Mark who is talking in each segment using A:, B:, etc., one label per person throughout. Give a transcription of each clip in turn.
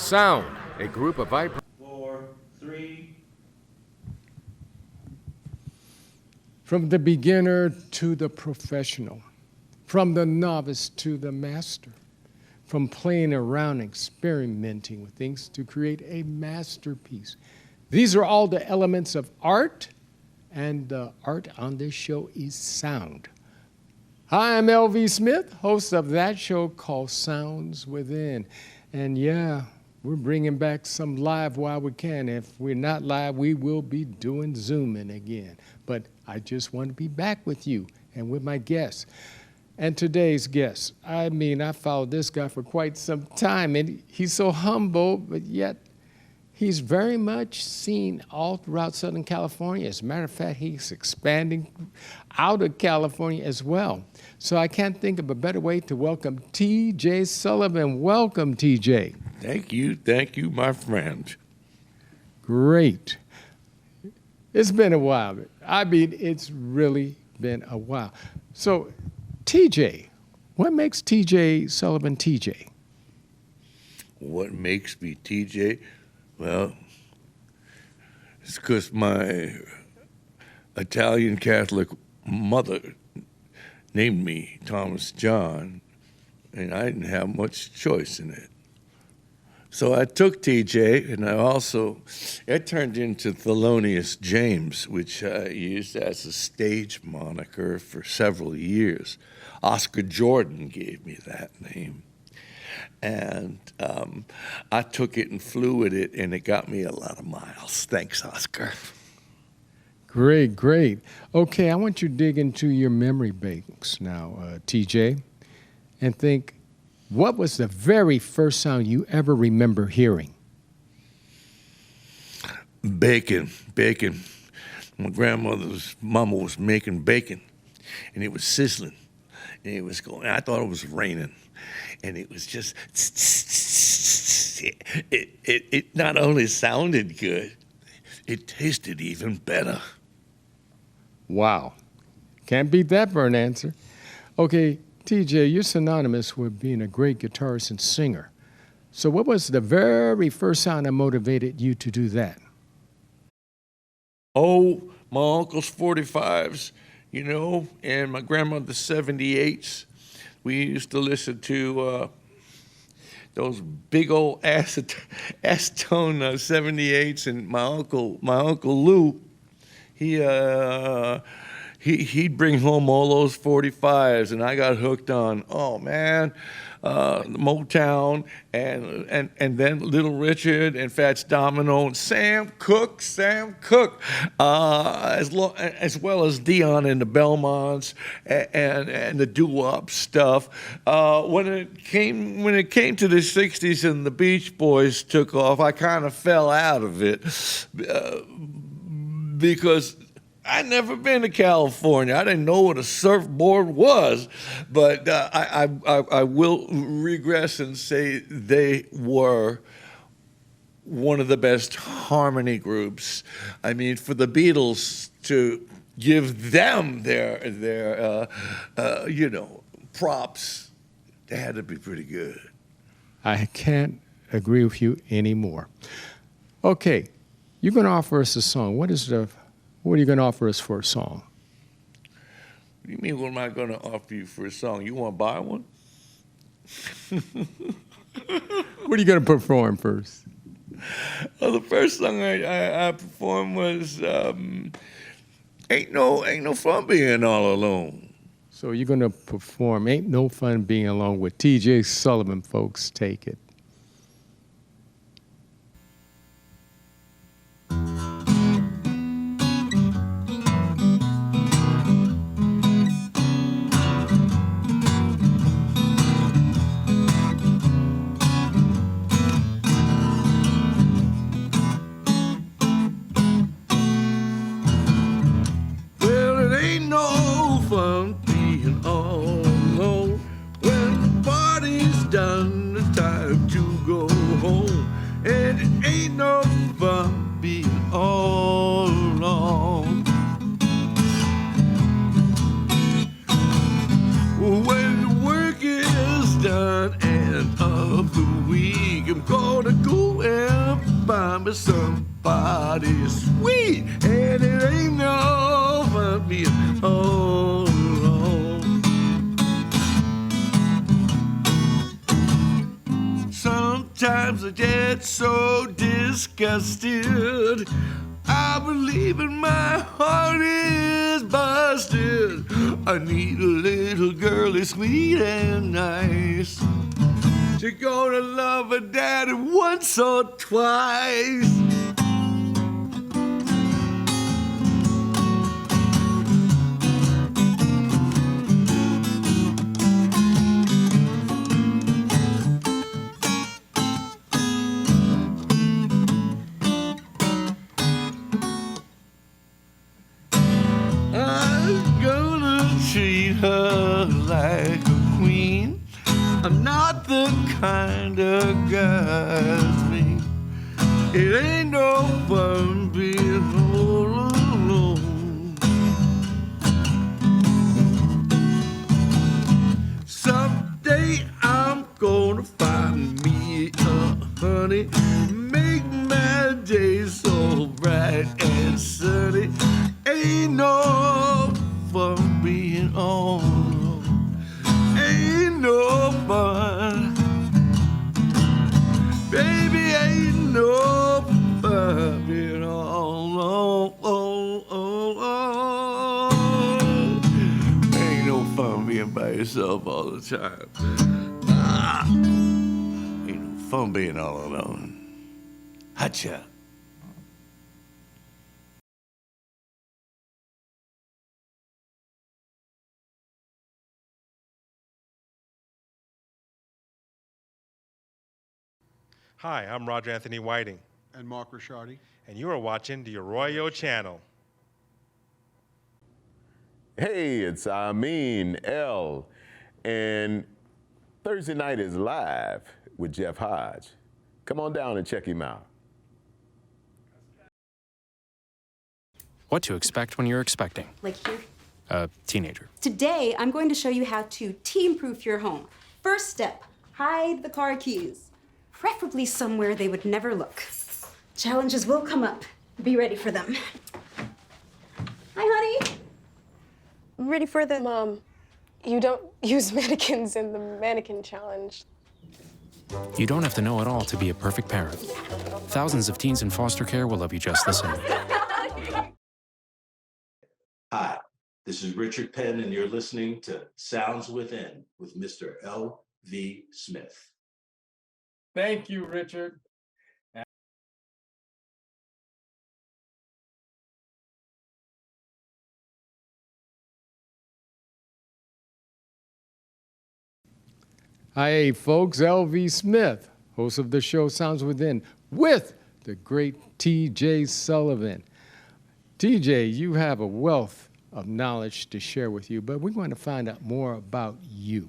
A: Sound, a group of vibrant.
B: 4, 3.
C: From the beginner to the professional, from the novice to the master, from playing around, experimenting with things to create a masterpiece. These are all the elements of art, and the art on this show is sound. Hi, I'm LV Smith, host of that show called Sounds Within. And yeah, we're bringing back some live while we can. If we're not live, we will be doing Zooming again. But I just want to be back with you and with my guests. And today's guest, I mean, I followed this guy for quite some time, and he's so humble, but yet he's very much seen all throughout Southern California. As a matter of fact, he's expanding out of California as well. So I can't think of a better way to welcome T J Sullivan. Welcome, T J.
B: Thank you, my friend.
C: Great. It's been a while. I mean, it's really been a while. So, TJ, what makes TJ Sullivan TJ?
B: What makes me TJ? Well, it's because my Italian Catholic mother named me Thomas John, and I didn't have much choice in it. So I took TJ, and it turned into Thelonious James, which I used as a stage moniker for several years. Oscar Jordan gave me that name. And I took it and flew with it, and it got me a lot of miles. Thanks, Oscar.
C: Great, great. Okay, I want you to dig into your memory banks now, TJ, and think, what was the very first sound you ever remember hearing?
B: Bacon. My grandmother's mama was making bacon, and it was sizzling, and it was going. I thought it was raining, and it was just. It not only sounded good, it tasted even better.
C: Wow, can't beat that for an answer. Okay. TJ, you're synonymous with being a great guitarist and singer. So what was the very first sound that motivated you to do that?
B: Oh, my uncle's 45s, and my grandmother's 78s. We used to listen to those big old acetone 78s, and my uncle Lou, he'd bring home all those 45s, and I got hooked on, Motown, and then Little Richard and Fats Domino and Sam Cooke, as well as Dion and the Belmonts and the doo-wop stuff. When it came to the 60s and the Beach Boys took off, I kind of fell out of it because I'd never been to California. I didn't know what a surfboard was, but I will regress and say they were one of the best harmony groups. I mean, for the Beatles to give them their props, they had to be pretty good.
C: I can't agree with you anymore. Okay, you're going to offer us a song. What are you going to offer us for a song?
B: What do you mean, what am I going to offer you for a song? You want to buy one?
C: What are you going to perform first?
B: Well, the first song I performed was Ain't No Fun Being All Alone.
C: So you're going to perform Ain't No Fun Being Alone with T.J. Sullivan, folks. Take it.
B: When the work is done and of the week, I'm gonna go find me somebody sweet, and it ain't no fun being all alone. Sometimes I get so disgusted, I believe in my heart is busted. I need a little girl as sweet and nice. She's gonna love her daddy once or twice. I'm gonna treat her like a queen. I'm not the kind of guy me. It ain't no fun being all alone. Someday I'm gonna find me a honey, make my days so bright and sunny. Ain't no fun being all alone. Ain't no fun. Baby, ain't no fun being all alone. Ain't no fun being by yourself all the time. Ain't no fun being all alone. Hacha.
D: Hi, I'm Roger Anthony Whiting,
E: And Mark Rishardi.
D: and you are watching the Arroyo Channel.
F: Hey, it's Amin L. And Thursday night is live with Jeff Hodge. Come on down and check him out.
G: What to expect when you're expecting
H: Like here.
G: a teenager.
H: Today, I'm going to show you how to team-proof your home. First step, hide the car keys. Preferably somewhere they would never look. Challenges will come up. Be ready for them. Hi, honey.
I: Ready for the... Mom, you don't use mannequins in the mannequin challenge.
G: You don't have to know it all to be a perfect parent. Thousands of teens in foster care will love you just the same.
J: Hi, this is Richard Penn, and you're listening to Sounds Within with Mr. L.V. Smith.
C: Thank you, Richard. Hi, folks. L.V. Smith, host of the show Sounds Within, with the great T J Sullivan. TJ, you have a wealth of knowledge to share with you, but we want to find out more about you.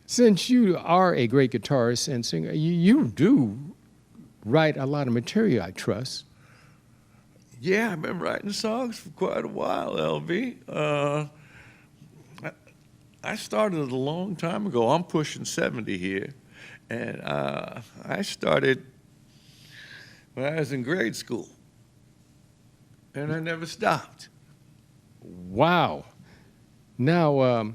C: Since you are a great guitarist and singer, you do write a lot of material, I trust.
B: Yeah, I've been writing songs for quite a while, LV. I started a long time ago. I'm pushing 70 here. And I started when I was in grade school. And I never stopped.
C: Wow. Now,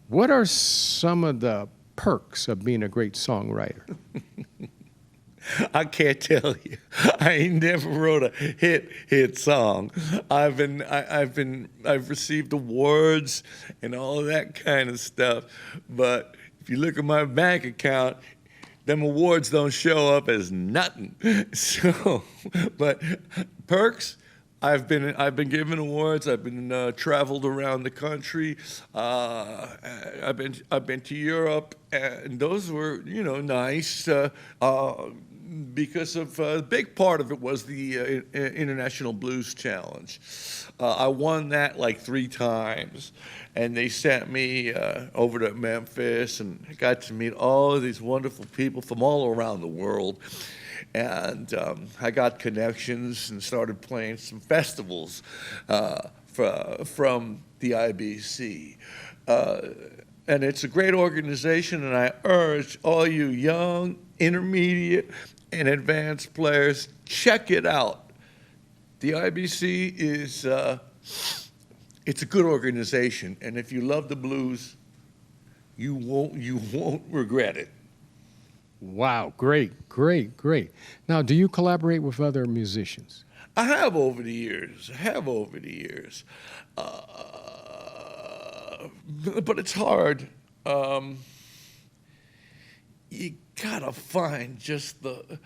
C: what are some of the perks of being a great songwriter?
B: I can't tell you. I ain't never wrote a hit song. I've received awards and all of that kind of stuff. But if you look at my bank account, them awards don't show up as nothing. So, but perks. I've been given awards. I've been traveled around the country. I've been to Europe, and those were nice. Because of a big part of it was the International Blues Challenge. I won that like 3 times, and they sent me over to Memphis, and I got to meet all of these wonderful people from all around the world. And I got connections and started playing some festivals from the IBC. and it's a great organization, and I urge all you young, intermediate, and advanced players, check it out. The IBC is, it's a good organization, and if you love the blues, you won't regret it.
C: Wow, great, great, great. Now, do you collaborate with other musicians?
B: I have over the years. But it's hard. You gotta find just the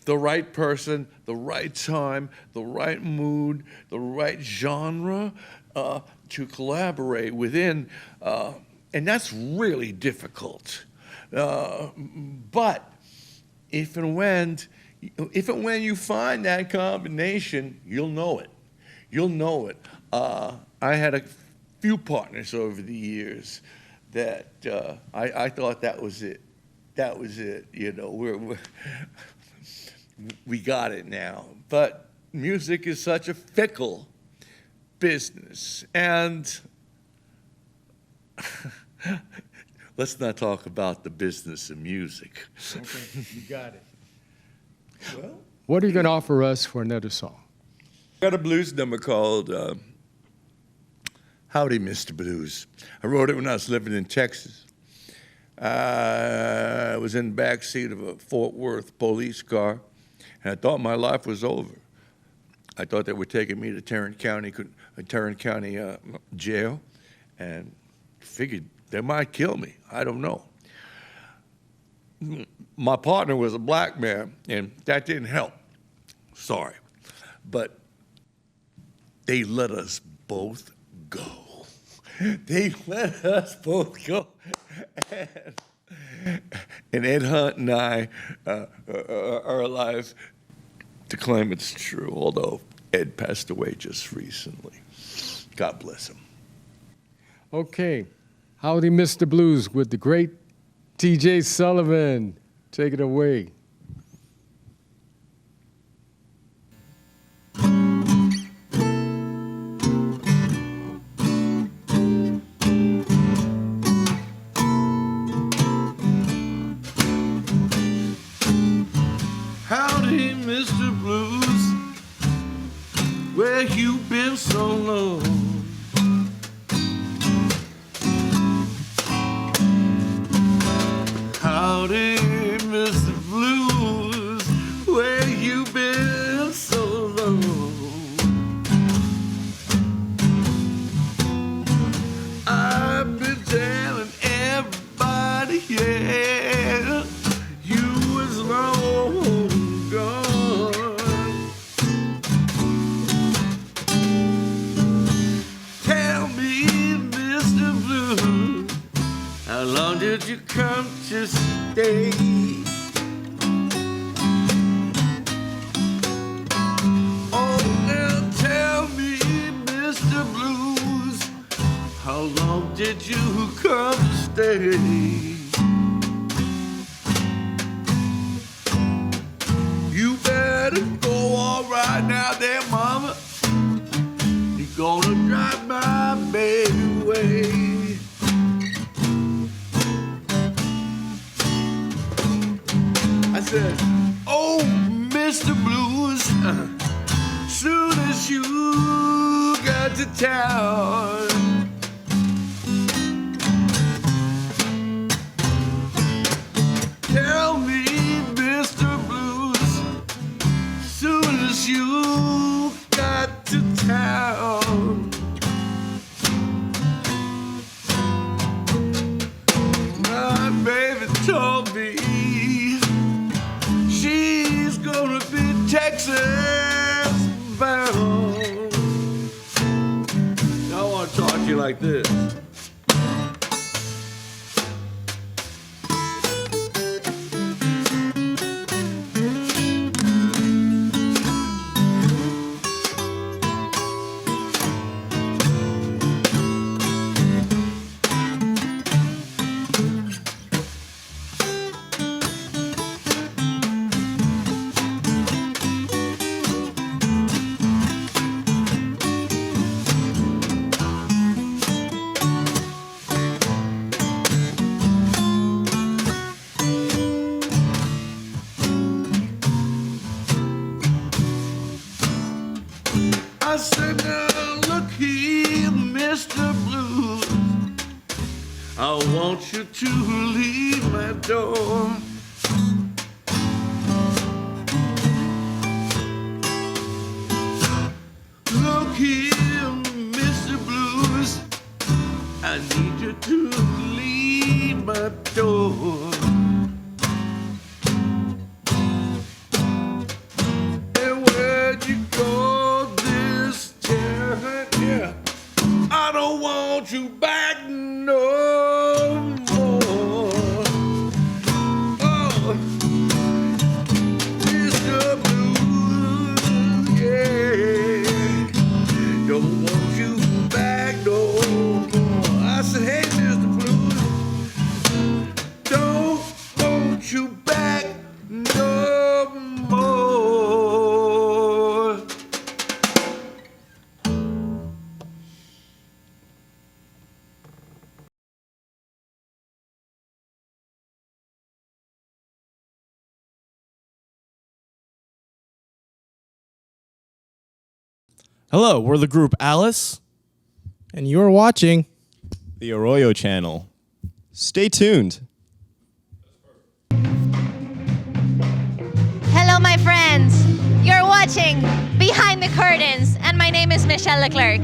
B: right person, the right time, the right mood, the right genre to collaborate within, and that's really difficult. But if and when you find that combination, you'll know it. You'll know it. I had a few partners over the years that I thought that was it. That was it. You know, we got it now. But music is such a fickle business, and let's not talk about the business of music.
C: Okay, you got it.
B: Well,
C: What are you going to offer us for another song?
B: I got a blues number called Howdy, Mr. Blues. I wrote it when I was living in Texas. I was in the back seat of a Fort Worth police car, and I thought my life was over. I thought they were taking me to Tarrant County jail, and figured they might kill me. I don't know. My partner was a black man, and that didn't help. Sorry. But they let us both go. They let us both go. And Ed Hunt and I are alive to claim it's true, although Ed passed away just recently. God bless him.
C: Okay, Howdy, Mr. Blues with the great T J Sullivan. Take it away.
B: Howdy, Mr. Blues, where you been so long? Howdy, Mr. Blues, where you been so long? I've been telling everybody, yeah, you was long gone. Tell me, Mr. Blues, how long did you come to stay? Oh, now tell me, Mr. Blues, how long did you come to stay? You better go all right now there, mama. You're gonna drive my baby away. I said, oh, Mr. Blues, soon as you got to town, tell me, Mr. Blues, soon as you got to town. My baby told me she's gonna be Texas bound. I want to talk to you like this. I want you to leave my door. Look here, Mr. Blues, I need you to leave my door. And where'd you go this time? Yeah, I don't want you back no more. Oh, Mr. Blues, yeah, don't want you back no more. I said, hey, Mr. Blues, don't want you back no more.
E: Hello, we're the group Alice.
K: And you're watching
E: The Arroyo Channel.
K: Stay tuned.
L: Hello, my friends. You're watching Behind the Curtains, and my name is Michelle Leclerc.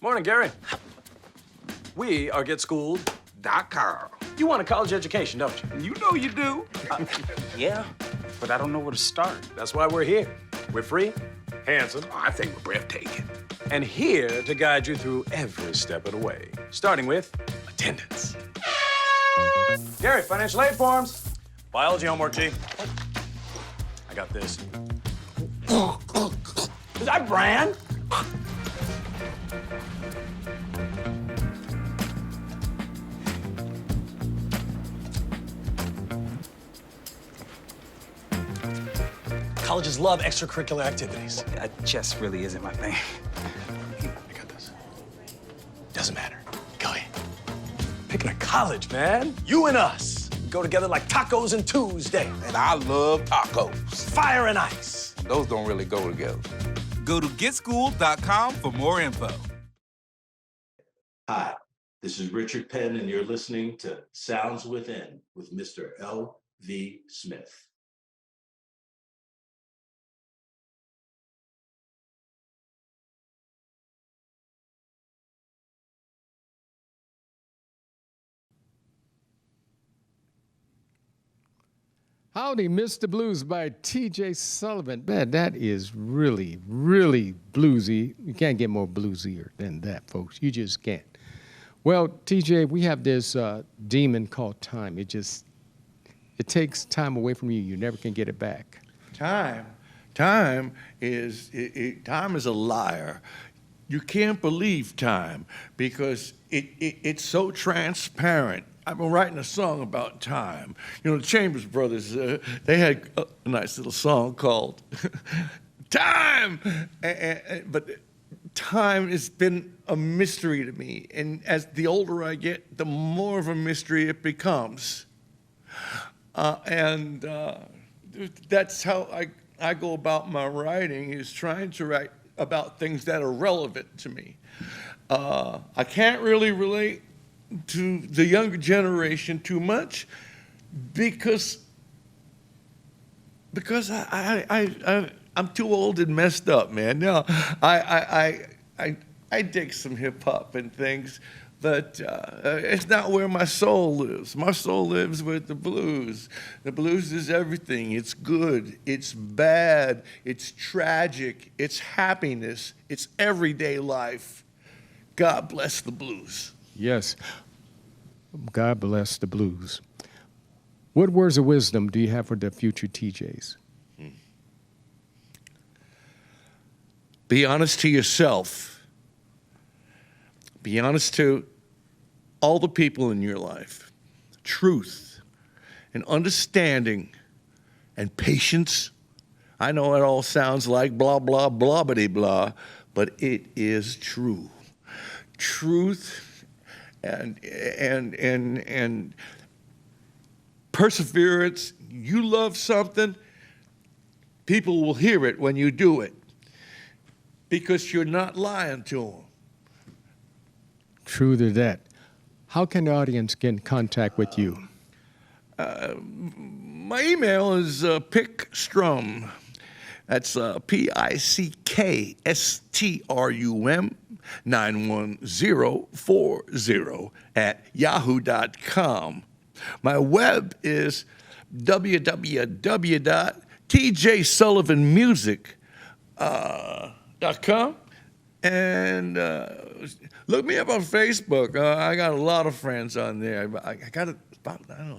M: Morning, Gary. We are GetSchooled.com. You want a college education, don't you? You know you do. Yeah, but I don't know where to start. That's why we're here. We're free, handsome. I think we're breathtaking. And here to guide you through every step of the way, starting with attendance. Gary, financial aid forms. Biology homework, G. I got this. Is that Bran? Colleges love extracurricular activities.
N: Chess really isn't my thing.
M: I got this. Doesn't matter. Go ahead. Picking a college, man. You and us. We go together like tacos and Tuesday.
O: And I love tacos.
M: Fire and ice.
O: Those don't really go together. Go to GetSchooled.com for more info.
J: Hi, this is Richard Penn, and you're listening to Sounds Within with Mr. L.V. Smith.
C: Howdy, Mr. Blues by T J Sullivan. Man, that is really, really bluesy. You can't get more bluesier than that, folks. You just can't. Well, TJ, we have this demon called time. It takes time away from you. You never can get it back.
B: Time is a liar. You can't believe time because it's so transparent. I've been writing a song about time. You know, the Chambers Brothers, they had a nice little song called Time. But time has been a mystery to me. And as the older I get, the more of a mystery it becomes. That's how I go about my writing, is trying to write about things that are relevant to me. I can't really relate to the younger generation too much because I'm too old and messed up, man. No, I dig some hip hop and things, but it's not where my soul lives. My soul lives with the blues. The blues is everything. It's good, it's bad, it's tragic, it's happiness, it's everyday life. God bless the blues.
C: Yes. God bless the blues. What words of wisdom do you have for the future TJs?
B: Be honest to yourself. Be honest to all the people in your life. Truth and understanding and patience I know it all sounds like blah, blah, blah-bitty blah, but it is true. Truth and perseverance. You love something, people will hear it when you do it because you're not lying to them.
C: True to that. How can the audience get in contact with you?
B: My email is pickstrum. That's PICKSTRUM 91040 at yahoo.com. My web is www.tjsullivanmusic.com. And look me up on Facebook. I got a lot of friends on there. I got about,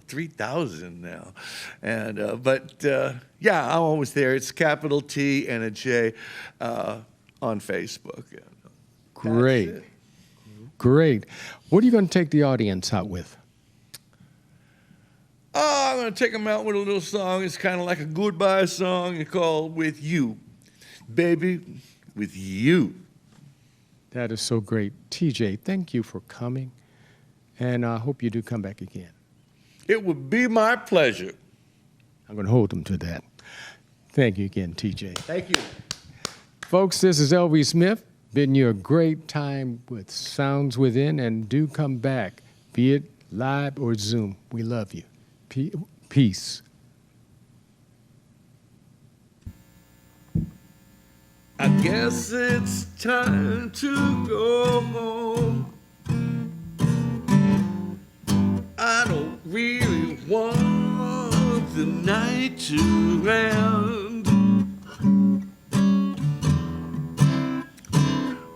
B: 3,000 now. And yeah, I'm always there. It's capital T and a J on Facebook.
C: Great. Great. What are you going to take the audience out with?
B: I'm going to take them out with a little song. It's kind of like a goodbye song. It's called With You. Baby, with you.
C: That is so great. TJ, thank you for coming, and I hope you do come back again.
B: It would be my pleasure.
C: I'm going to hold them to that. Thank you again, TJ.
B: Thank you.
C: Folks, this is LV Smith, bidding you a great time with Sounds Within, and do come back, be it live or Zoom. We love you. Peace.
B: I guess it's time to go home. I don't really want the night to end.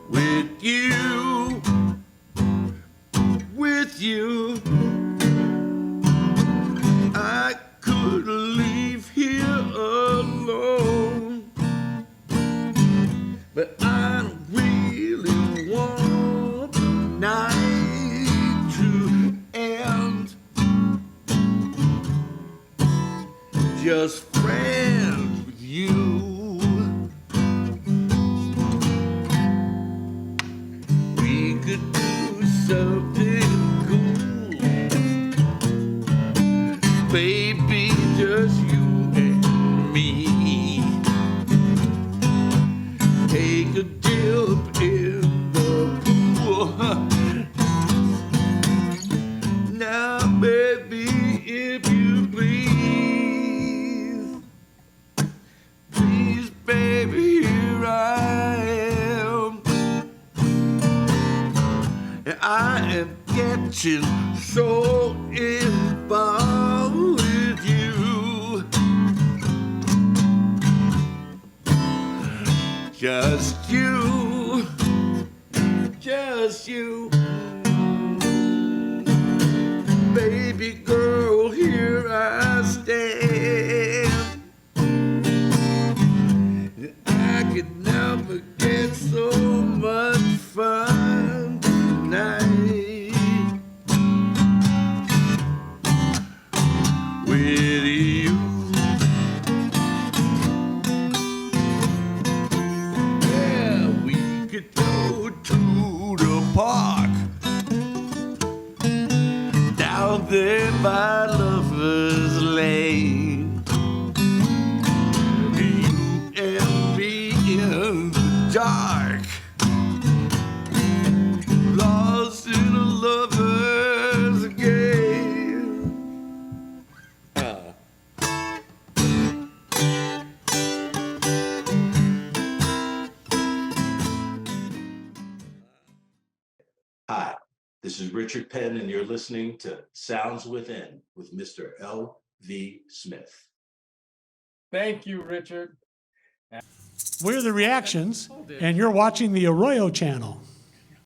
B: With you, I could leave here alone. But I don't really want the night to end. Just friends with you. We could do something cool, baby, just you and me. Take a dip in the pool. Now, baby, if you please, please, baby, here I am. And I am getting so involved with you. Just you, baby girl, here I stand. I could never get so much fun tonight with you. Could go to the park down there by Lover's Lane. You and me in the dark, lost in a lover's game.
J: Hi, this is Richard Penn, and you're listening to Sounds Within with Mr. L.V. Smith.
C: Thank you, Richard.
P: We're the Reactions, and you're watching the Arroyo Channel.